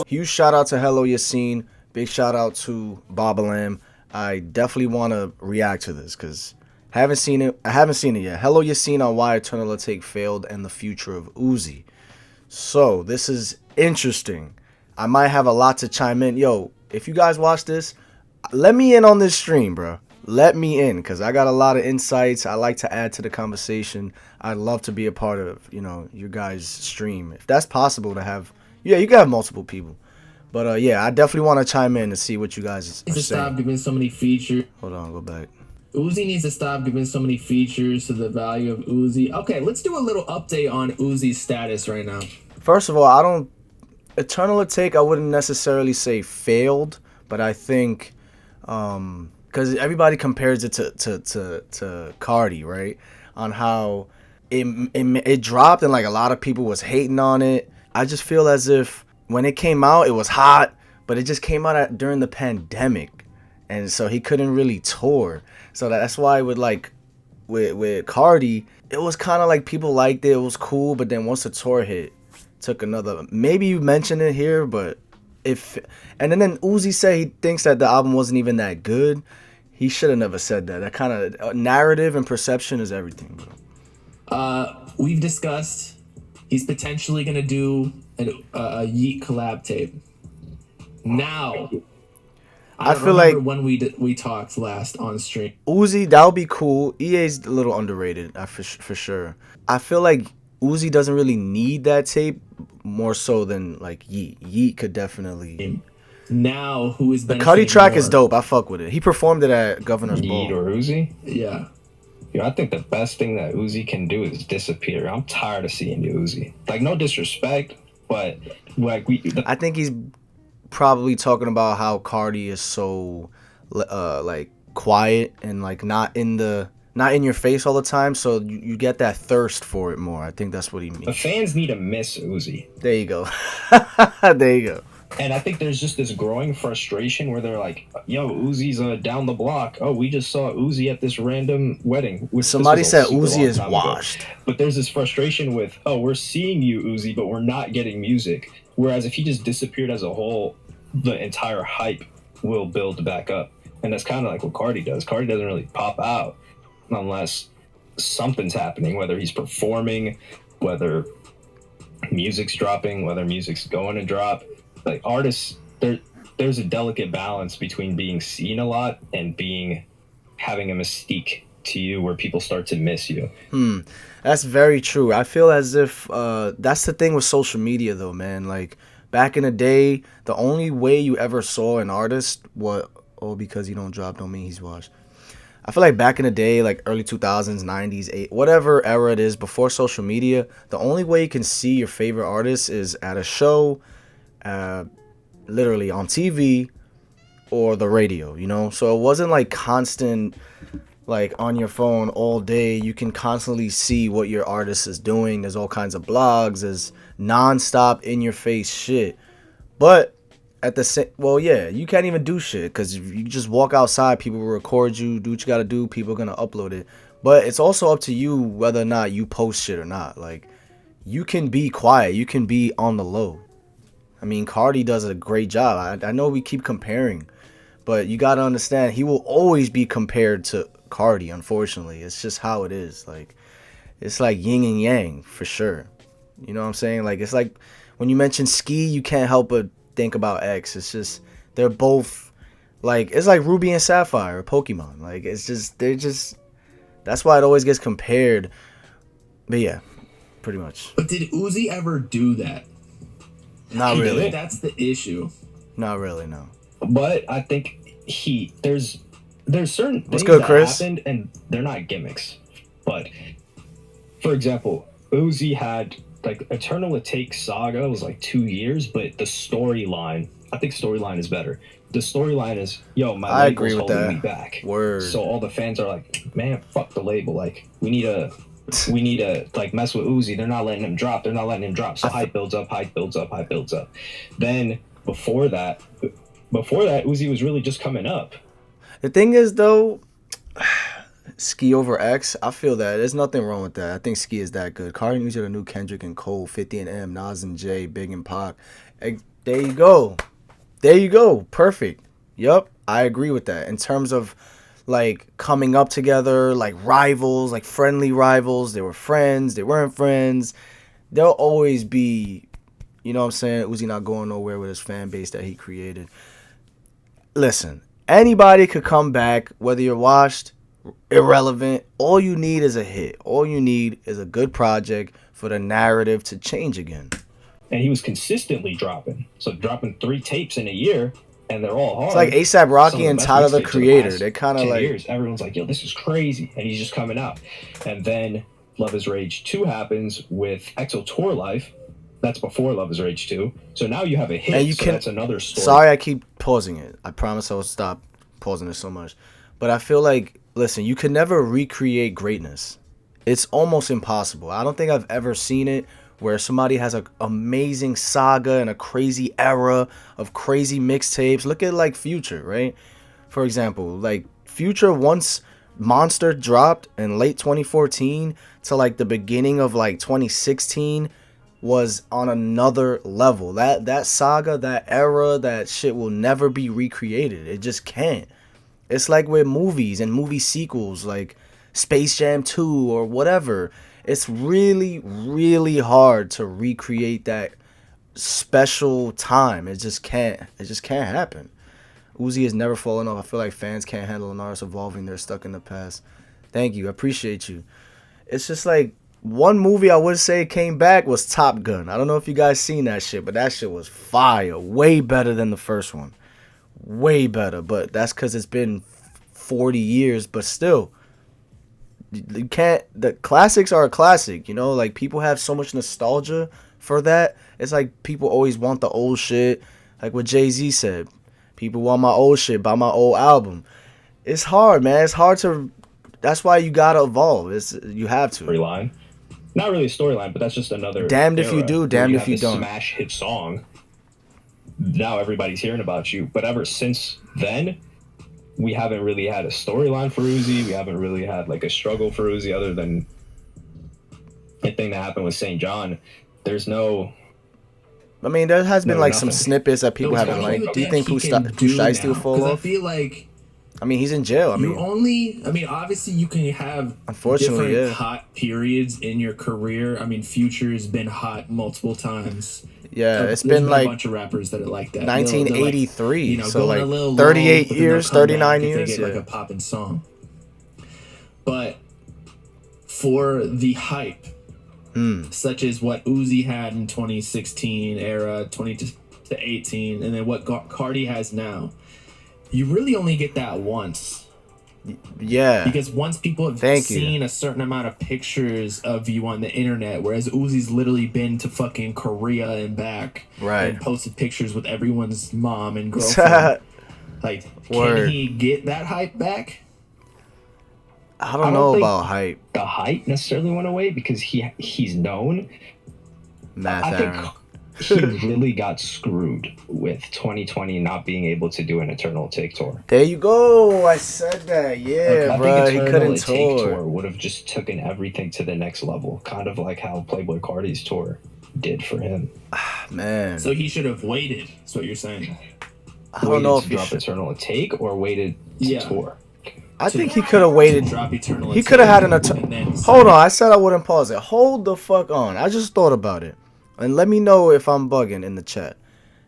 huge shout out to Hello Yassine. Big shout out to Babalam. I definitely want to react to this because haven't seen it. I haven't seen it yet. Hello Yassine on why Eternal Atake failed and the future of Uzi. So this is interesting. I might have a lot to chime in. Yo, if you guys watch this, let me in on this stream, bro. Let me in, because I got a lot of insights. I like to add to the conversation. I'd love to be a part of, your guys' stream. If that's possible to have, yeah, you can have multiple people. But, yeah, I definitely want to chime in and see what you guys are saying. Stop giving so many features. Hold on, go back. Uzi needs to stop giving so many features to the value of Uzi. Okay, let's do a little update on Uzi's status right now. First of all, Eternal Atake, I wouldn't necessarily say failed, but I think, because everybody compares it to Cardi, right? On how it dropped and like a lot of people was hating on it. I just feel as if when it came out, it was hot, but it just came out during the pandemic, and so he couldn't really tour. So that's why with Cardi, it was kind of like people liked it. It was cool, but then once the tour hit, took another. Maybe you mentioned it here, but and then Uzi said he thinks that the album wasn't even that good. He should have never said that. That kind of narrative and perception is everything, bro. We've discussed he's potentially gonna do a Yeet collab tape. Now, I feel like when we talked last on stream, Uzi, that would be cool. EA's a little underrated, for sure. I feel like Uzi doesn't really need that tape more so than like Yeet. Yeet could definitely. Now, who is the Cudi track is dope. I fuck with it. He performed it at Governor's Ball. Yeet or Uzi? Yeah. Yo, I think the best thing that Uzi can do is disappear. I'm tired of seeing you, Uzi. Like, no disrespect, but like I think he's probably talking about how Cardi is so like quiet and like not in your face all the time, so you get that thirst for it more. I think that's what he means. The fans need to miss Uzi. There you go. There you go. And I think there's just this growing frustration where they're like, yo, Uzi's down the block. Oh, we just saw Uzi at this random wedding. Somebody said Uzi is washed. But there's this frustration with, oh, we're seeing you, Uzi, but we're not getting music. Whereas if he just disappeared as a whole, the entire hype will build back up. And that's kind of like what Cardi does. Cardi doesn't really pop out unless something's happening, whether he's performing, whether music's dropping, whether music's going to drop. Like artists, there's a delicate balance between being seen a lot and having a mystique to you where people start to miss you. That's very true. I feel as if that's the thing with social media though, man. Like back in the day, the only way you ever saw an artist because he don't drop don't mean he's washed. I feel like back in the day, like early 2000s, 90s, whatever era it is, before social media, the only way you can see your favorite artist is at a show, literally on TV or the radio, so it wasn't like constant, like on your phone all day. You can constantly see what your artist is doing. There's all kinds of blogs, there's non-stop in your face shit, but at the same, you can't even do shit because if you just walk outside, people will record you, do what you gotta do, people are gonna upload it. But it's also up to you whether or not you post shit or not. Like, you can be quiet, you can be on the low. I mean, Cardi does a great job. I know we keep comparing, but you gotta understand, he will always be compared to Cardi, unfortunately. It's just how it is. Like, it's like yin and yang, for sure. You know what I'm saying? Like, it's like when you mention Ski, you can't help but think about X. It's just, they're both, like, it's like Ruby and Sapphire or Pokemon. Like, that's why it always gets compared. But yeah, pretty much. But did Uzi ever do that? Not really. That's the issue. Not really, no. But I think there's certain things good, that Chris? happened and they're not gimmicks. But for example, Uzi had like Eternal Atake saga was like 2 years, but the storyline, I think storyline is better. The storyline is, yo, my label's holding me back. Word. So all the fans are like, man, fuck the label. Like, we need to like mess with Uzi. They're not letting him drop. So hype builds up. Then before that, Uzi was really just coming up. The thing is, though, Ski over X, I feel that there's nothing wrong with that. I think Ski is that good. Cardi and Uzi are the new Kendrick and Cole, 50 and M, Nas and Jay, Big and Pac. There you go. There you go. Perfect. Yup. I agree with that. In terms of like coming up together, like rivals, like friendly rivals. They were friends. They weren't friends. There'll always be, you know what I'm saying, Uzi not going nowhere with his fan base that he created. Listen, anybody could come back, whether you're washed, irrelevant. All you need is a hit. All you need is a good project for the narrative to change again. And he was consistently dropping. So dropping 3 tapes in a year, and they're all hard. It's like A$AP Rocky and Tyler the Creator. They kind of like years. Everyone's like, yo, this is crazy, and he's just coming out. And then Love Is Rage 2 happens with EXO Tour Life. That's before Love Is Rage 2. So now you have a hit. And you can, that's another story. Sorry, I keep pausing it. I promise I will stop pausing it so much. But I feel like, listen, you can never recreate greatness. It's almost impossible. I don't think I've ever seen it where somebody has an amazing saga and a crazy era of crazy mixtapes. Look at like Future, right? For example, like Future, once Monster dropped in late 2014 to like the beginning of like 2016, was on another level. That saga, that era, that shit will never be recreated. It just can't. It's like with movies and movie sequels like Space Jam 2 or whatever. It's really, really hard to recreate that special time. It just can't happen. Uzi has never fallen off. I feel like fans can't handle an artist evolving. They're stuck in the past. Thank you. I appreciate you. It's just like one movie I would say came back was Top Gun. I don't know if you guys seen that shit, but that shit was fire. Way better than the first one. Way better. But that's because it's been 40 years. But still, you can't. The classics are a classic. You know, like people have so much nostalgia for that. It's like people always want the old shit. Like what Jay-Z said. People want my old shit, buy my old album. It's hard, man. It's hard to. That's why you gotta evolve. You have to. Storyline, not really a storyline, but that's just another. Damned if you do, damned if you don't. Smash hit song. Now everybody's hearing about you, but ever since then, we haven't really had a storyline for Uzi. We haven't really had like a struggle for Uzi, other than the thing that happened with St. John. There's no. I mean, there has been like some snippets that people haven't liked. Do you think Pooh Shiesty will fall off? I feel like. I mean, he's in jail. I mean, obviously you can have unfortunately different hot periods in your career. I mean, Future's been hot multiple times. Yeah, it's been like a bunch of rappers that are like that. 1983, like, so like 38 years, 39 years. They get like a poppin' song. But for the hype, such as what Uzi had in 2016 era, 20 to 18, and then what Cardi has now, you really only get that once. Yeah. Because once people have seen a certain amount of pictures of you on the internet, whereas Uzi's literally been to fucking Korea and back, right, and posted pictures with everyone's mom and girlfriend. Like, can he get that hype back? I don't know about hype. The hype necessarily went away because he's known. I think he really got screwed with 2020 not being able to do an Eternal Take tour. There you go. I said that. Yeah, bro. He couldn't tour. Would have just taken everything to the next level, kind of like how Playboi Carti's tour did for him. Man. So he should have waited. That's what you're saying. I don't know if he dropped Eternal Take or waited to tour. I think he could have waited. He could have had an Hold on, I said I wouldn't pause it. Hold the fuck on. I just thought about it. And let me know if I'm bugging in the chat.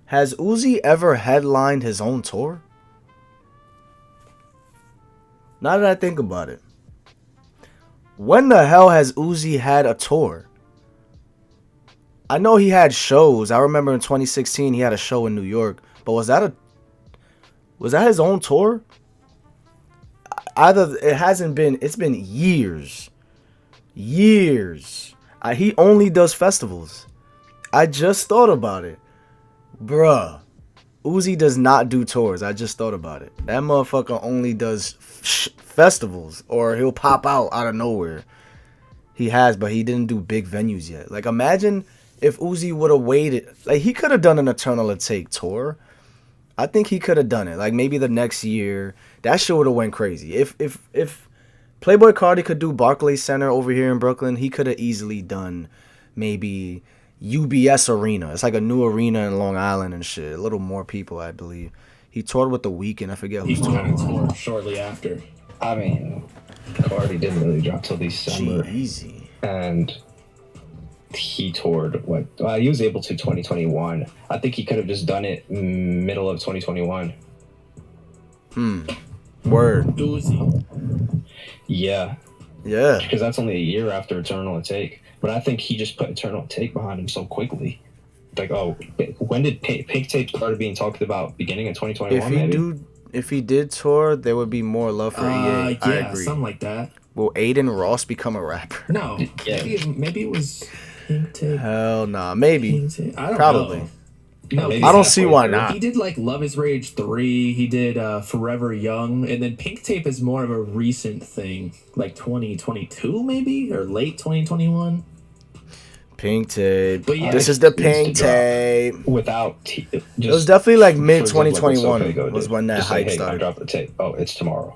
Has Uzi ever headlined his own tour? Now that I think about it. When the hell has Uzi had a tour? I know he had shows. I remember in 2016 he had a show in New York. But was that his own tour? Either it hasn't been. It's been years. Years. He only does festivals. I just thought about it. Bruh. Uzi does not do tours. I just thought about it. That motherfucker only does festivals. Or he'll pop out of nowhere. He has, but he didn't do big venues yet. Like, imagine if Uzi would have waited. Like, he could have done an Eternal Take tour. I think he could have done it. Like, maybe the next year. That shit would have went crazy. If Playboi Carti could do Barclays Center over here in Brooklyn, he could have easily done maybe UBS Arena. It's like a new arena in Long Island and shit. A little more people, I believe. He toured with The Weeknd. I forget He who's touring. toured shortly after. I mean, Cardi didn't really drop till December, Easy. and he toured what? Well, he was able to 2021. I think he could have just done it middle of 2021. Word. Uzi. Yeah, Yeah. because that's only a year after Eternal Atake. But I think he just put Eternal Atake behind him so quickly. Like, oh, when did Pink Tape start being talked about? Beginning of 2021, If he did tour, there would be more love for EA. I Yeah, agree. something like that. Will Aiden Ross become a rapper? No, Yeah. maybe it was Pink Tape. Hell nah. Maybe. Pink Tape. I don't Probably. know. No, Maybe I don't halfway see why through. not. he did like Love Is Rage 3. He did Forever Young, and then Pink Tape is more of a recent thing, like 2022 maybe or late 2021. Pink Tape. But yeah, This is the it needs to Pink drop. Tape. Without It was definitely like mid for example, like 2021 what Sofego was did. when that Just say, hype hey, I started. dropped the tape. Oh, it's tomorrow.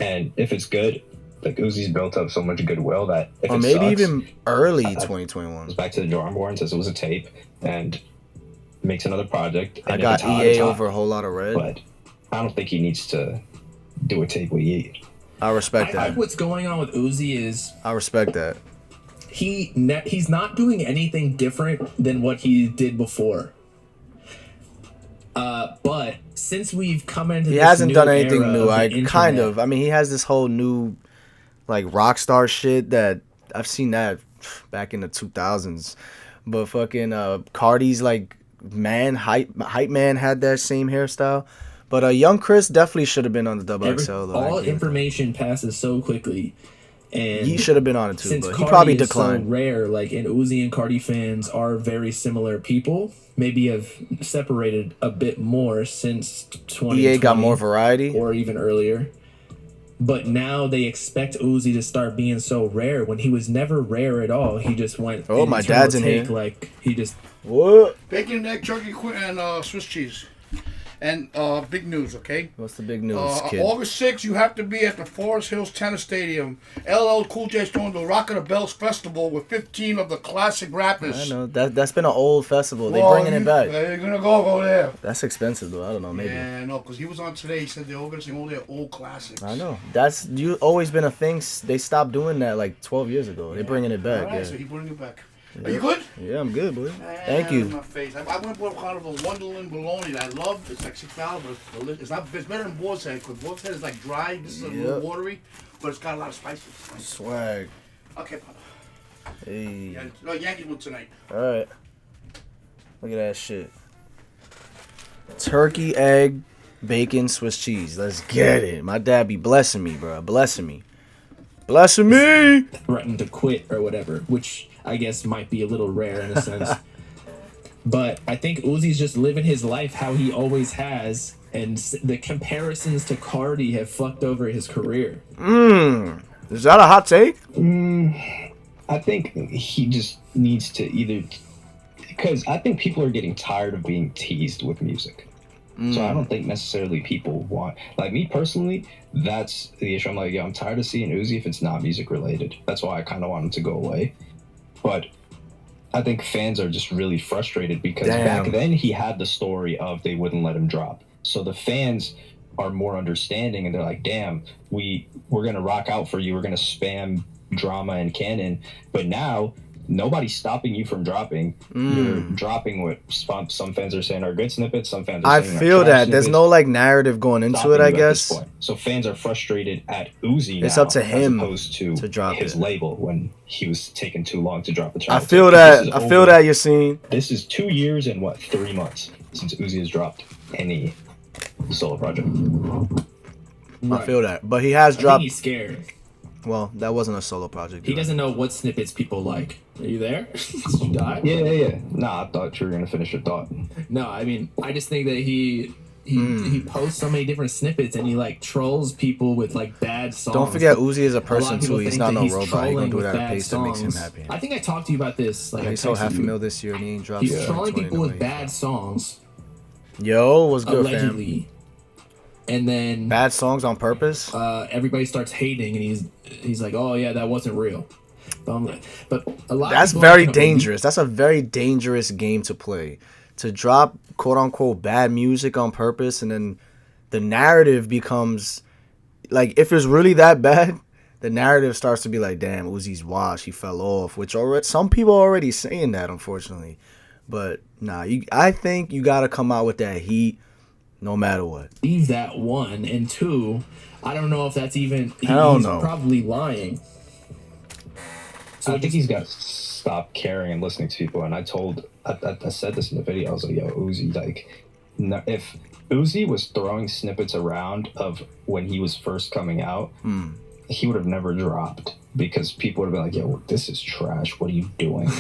And if it's good, like Uzi's built up so much goodwill that if Or it maybe sucks, even early goes 2021. back to the drawing board and says it was a tape and makes another project. And I if got it's hot, EA it's hot. over a whole lot of red. But I don't think he needs to do a tape with EA. I respect I think that. what's going on with Uzi is I respect that. he's not doing anything different than what he did before. But since we've come into He this hasn't new done anything era new. of the I kind internet- of. I mean, he has this whole new like rock star shit that I've seen that back in the 2000s. But fucking Cardi's like hype man had that same hairstyle. But young Chris definitely should have been on the double XL though. I all agree with information passes so quickly, and that. He should have been on it too, since but he Cardi probably is declined. so rare, like, and Uzi and Cardi fans are very similar people. Maybe have separated a bit more since 2020. EA got more variety. or even earlier. But now they expect Uzi to start being so rare when he was never rare at all. He just went. Oh, my Eternal dad's in Take, here. Like he just. What? Bacon, egg, turkey, and Swiss cheese. And big news, okay? What's the big news, kid? August 6th, you have to be at the Forest Hills Tennis Stadium. LL Cool J is throwing the Rock of the Bells Festival with 15 of the classic rappers. I know that's been an old festival. They're bringing it back. They're gonna go there. That's expensive though. I don't know. Maybe. Yeah, no, because he was on today. He said they're all gonna sing all their old classics. I know. That's always been a thing. They stopped doing that like 12 years ago. They're bringing it back. All right, Yeah. so he bringing it back. Are you good? Yeah, I'm good, boy. Thank you. My face. I went for kind of a Wonderland bologna that I love. It's like $6, but it's not. It's better than Boar's Head because Boar's Head is like dry. This is a little Yep. watery, but it's got a lot of spices. Swag. Okay, Papa. Hey. Yeah, no, Yankees won tonight. All right. Look at that shit. Turkey, egg, bacon, Swiss cheese. Let's get it. My dad be blessing me, bro. Blessing me. Blessing me. Threatened to quit or whatever, which I guess might be a little rare in a sense. But I think Uzi's just living his life how he always has, and the comparisons to Cardi have fucked over his career. Is that a hot take? I think he just needs to either, because I think people are getting tired of being teased with music. So I don't think necessarily people want, like me personally, that's the issue. I'm like, yeah, I'm tired of seeing Uzi if it's not music related. That's why I kind of want him to go away. But I think fans are just really frustrated because Damn. back then he had the story of they wouldn't let him drop. So the fans are more understanding and they're like, damn, we're gonna rock out for you. We're gonna spam drama and canon. But now nobody's stopping you from dropping. You're dropping what some fans are saying are good snippets. Some fans are I saying are feel trash that. There's snippets. no like narrative going into Stopping it, I you at this guess. point. So fans are frustrated at Uzi It's now, up to him as opposed to drop his it. label when he was taking too long to drop the I track. feel that. I feel that, Yassine. This is 2 years and 3 months since Uzi has dropped any solo project. I feel that. But he has I think dropped. he's scared. Well, that wasn't a solo project. He you're right. doesn't know what snippets people like. Are you there? Did you die? Yeah. Nah, I thought you were gonna finish your thought. No, I mean, I just think that he posts so many different snippets and he like trolls people with like bad songs. Don't forget, Uzi is a A lot person of people too. He's think not that no he's robot. He gonna trolling do it with at a bad pace that makes him songs. happy. I think I talked to you about this. Like, I He sold texted you. $500,000 this year and he ain't dropped. He's since trolling 2020 people with no way. bad songs, Yo, what's good, fam? allegedly, and then Bad songs on purpose. everybody starts hating, and he's like, "Oh yeah, that wasn't real." But a lot. That's of people very aren't gonna dangerous. That's a very dangerous game to play. To drop quote unquote bad music on purpose, and then the narrative becomes like, if it's really that bad, the narrative starts to be like, damn, Uzi's washed, he fell off. Which already some people are already saying that, unfortunately. But nah, I think you gotta come out with that heat, no matter what. Believe that, one, and two, I don't know if that's even. Hell He's no. probably lying. So I think he's got to stop caring and listening to people. And I said this in the video. I was like, yo, Uzi, like, no, if Uzi was throwing snippets around of when he was first coming out, he would have never dropped, because people would have been like, yo, this is trash. What are you doing?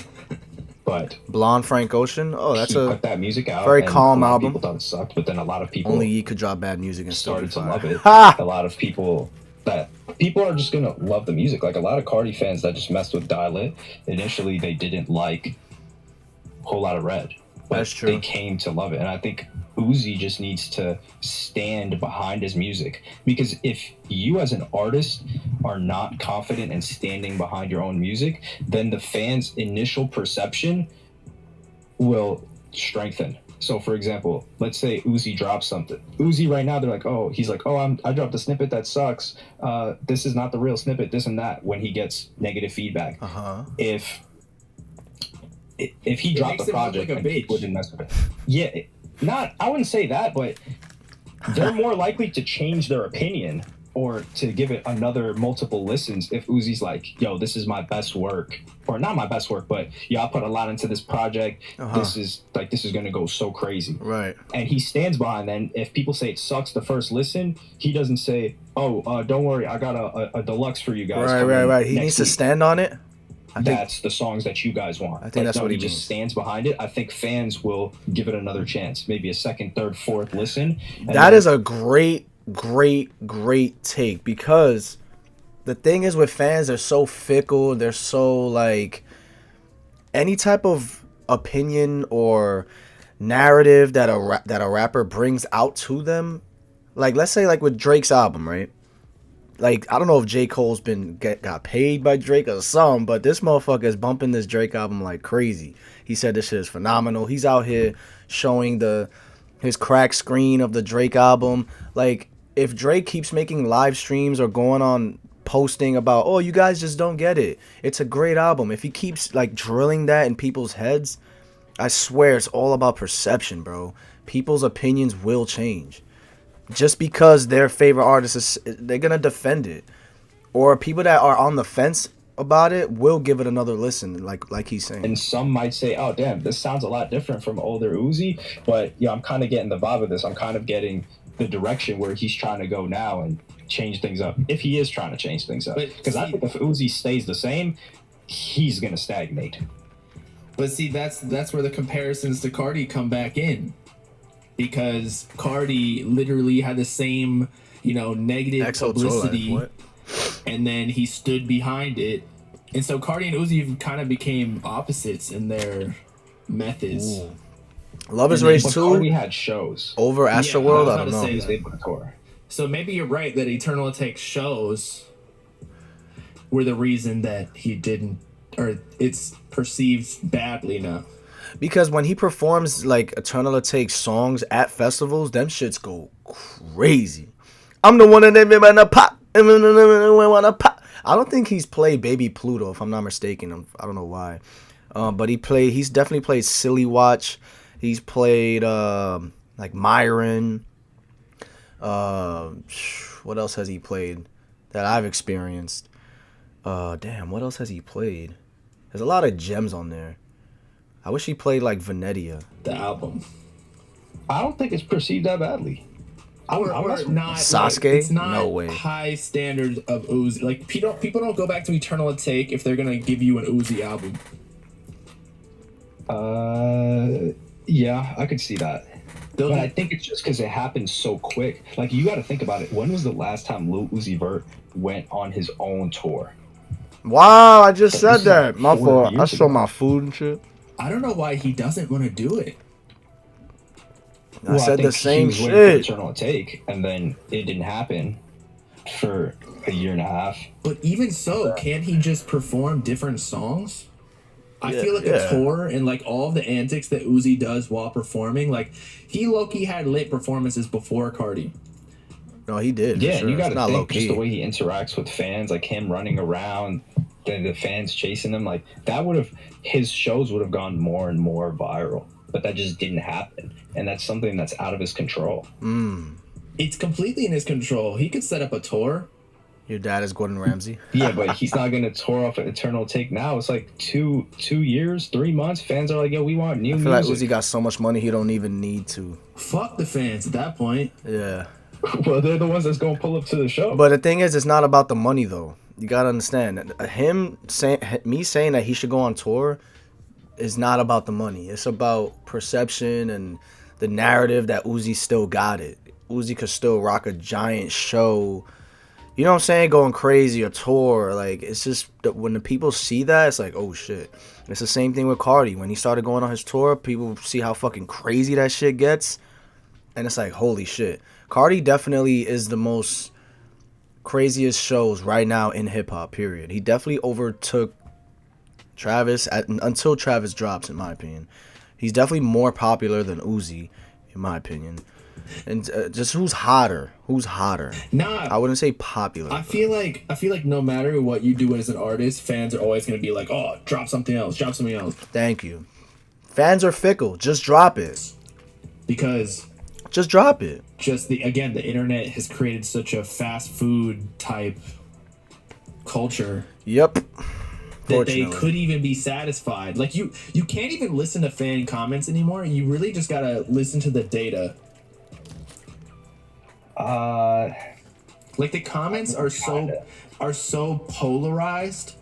But Blonde Frank Ocean. Oh, that's he a put that music out. very and calm a lot of album. People thought it sucked, but then a lot of people only he could drop bad music and started to love it. Ha! A lot of people are just gonna love the music. Like a lot of Cardi fans that just messed with Dial It, initially they didn't like Whole Lotta Red, but That's true. they came to love it. And I think Uzi just needs to stand behind his music, because if you as an artist are not confident in standing behind your own music, then the fans' initial perception will strengthen. So, for example, let's say Uzi drops something. Uzi right now, they're like, oh, he's like, oh, I dropped a snippet that sucks. This is not the real snippet, this and that, when he gets negative feedback. If he dropped a project and people didn't mess with it. Yeah, I wouldn't say that, but they're more likely to change their opinion or to give it another multiple listens if Uzi's like, yo, this is my best work. Or not my best work, but I put a lot into this project. This is gonna go so crazy. Right. And he stands behind that. And if people say it sucks the first listen, he doesn't say, oh, don't worry, I got a deluxe for you guys. Right. He needs to stand on it. That's the songs that you guys want. I think that's what he just means. stands behind it. I think fans will give it another chance, maybe a second, third, fourth listen. That is a great take, because the thing is with fans, they're so fickle. They're so like, any type of opinion or narrative that a rapper brings out to them, like let's say like with Drake's album, right? Like, I don't know if J. Cole's got paid by Drake or something, but this motherfucker is bumping this Drake album like crazy. He said this shit is phenomenal. He's out here showing his crack screen of the Drake album. Like, if Drake keeps making live streams or going on posting about, oh, you guys just don't get it, it's a great album. If he keeps like drilling that in people's heads, I swear it's all about perception, bro. People's opinions will change. Just because their favorite artist they're gonna defend it, or people that are on the fence about it will give it another listen, like he's saying. And some might say, oh damn, this sounds a lot different from older Uzi, but I'm kind of getting the vibe of this. I'm kind of getting the direction where he's trying to go now and change things up, if he is trying to change things up. Because I think if Uzi stays the same, he's gonna stagnate. But see, that's where the comparisons to Cardi come back in. Because Cardi literally had the same, negative publicity, and then he stood behind it. And so Cardi and Uzi kind of became opposites in their methods. Ooh. Love is Rage 2 Cardi had shows over Astroworld. I don't know. He's able to tour. So maybe you're right that Eternal Atake shows were the reason that he didn't, or it's perceived badly now. Because when he performs like Eternal Atake songs at festivals, them shits go crazy. I'm the one that they wanna pop. I don't think he's played Baby Pluto, if I'm not mistaken. I don't know why. But he's definitely played Silly Watch. He's played like Myron. What else has he played that I've experienced? Damn, what else has he played? There's a lot of gems on there. I wish he played like Venetia. The album. I don't think it's perceived that badly. Or not Sasuke? Like, it's not no way. High standards of Uzi. Like people don't go back to Eternal Atake if they're gonna give you an Uzi album. Yeah, I could see that. But I think it's just because it happened so quick. Like, you got to think about it. When was the last time Lil Uzi Vert went on his own tour? Wow, I just said that. My fault. I saw my food and shit. I don't know why he doesn't want to do it. I said the same shit. Eternal Atake, and then it didn't happen for a year and a half. But even so, can't he just perform different songs? I feel like yeah. a tour and like all of the antics that Uzi does while performing, like he low-key had lit performances before Cardi. No, he did. Yeah, for sure. and you got It's to not think low-key. just the way he interacts with fans, like him running around, the fans chasing him, like that would have, his shows would have gone more and more viral. But that just didn't happen, and that's something that's out of his control. It's completely in his control. He could set up a tour. Your dad is Gordon Ramsay. Yeah, but he's not going to tour off an Eternal Take now. It's like 2 years, 3 months. Fans are like, yo, we want new I feel like music. Uzi got so much money he don't even need to. Fuck the fans at that point. Yeah. Well, they're the ones that's going to pull up to the show. But the thing is, it's not about the money though. You gotta understand. Me saying that he should go on tour is not about the money. It's about perception and the narrative that Uzi still got it. Uzi could still rock a giant show. You know what I'm saying? Going crazy, a tour. Like, it's just, when the people see that, it's like, oh shit. It's the same thing with Cardi. When he started going on his tour, people see how fucking crazy that shit gets. And it's like, holy shit. Cardi definitely is the most craziest shows right now in hip hop, period. He definitely overtook Travis until Travis drops, in my opinion. He's definitely more popular than Uzi, in my opinion. And just who's hotter? Who's hotter? Nah, I wouldn't say popular. I feel like no matter what you do as an artist, fans are always gonna be like, oh, drop something else, drop something else. Thank you. Fans are fickle. Just drop it. Because Just drop it. just the internet has created such a fast food type culture Yep. that they Fortunately. could even be satisfied. Like you can't even listen to fan comments anymore. You really just gotta listen to the data. Like the comments are so polarized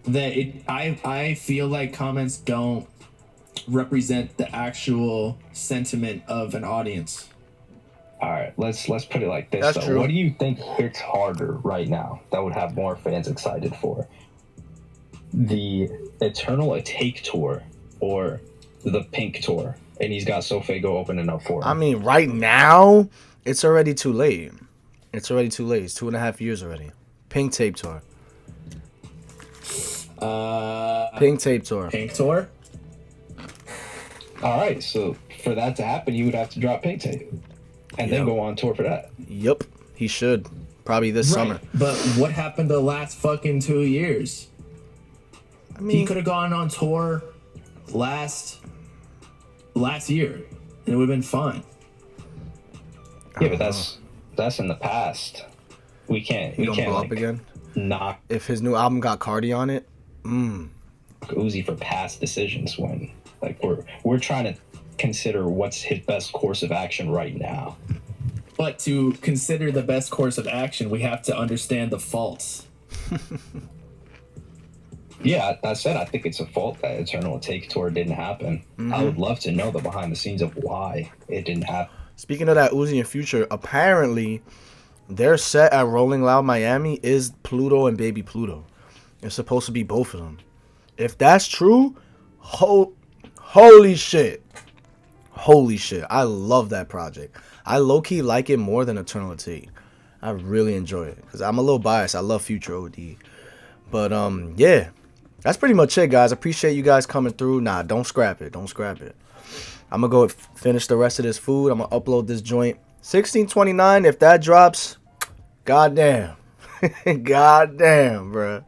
that I feel like comments don't represent the actual sentiment of an audience. All right, let's put it like this. That's though. true. What do you think hits harder right now that would have more fans excited for? The Eternal Atake tour or the Pink tour? And he's got Sofego opening up for him. I mean, right now, it's already too late. It's already too late. It's 2.5 years already. Pink Tape Tour. Pink Tape Tour. Pink tour? All right, so for that to happen, you would have to drop Pink Tape and then go on tour for that. Yep. He should. Probably this summer. But what happened the last fucking 2 years? I mean, He could have gone on tour last year, and it would have been fine. Yeah, but that's in the past. We can't he don't blow up like, again. knock If his new album got Cardi on it, Uzi for past decisions when like we're trying to consider what's his best course of action right now. But to consider the best course of action, we have to understand the faults. Yeah, I said I think it's a fault that Eternal Take tour didn't happen. I would love to know the behind the scenes of why it didn't happen. speaking of that Uzi and Future, apparently their set at Rolling Loud Miami is Pluto and Baby Pluto. It's supposed to be both of them. If that's true, holy shit. Holy shit. I love that project. I low-key like it more than Eternal Atake. I really enjoy it because I'm a little biased. I love Future OD. But yeah. That's pretty much it, guys. Appreciate you guys coming through. Nah, don't scrap it. Don't scrap it. I'm going to go finish the rest of this food. I'm going to upload this joint. 1629, if that drops, goddamn. Goddamn, bruh.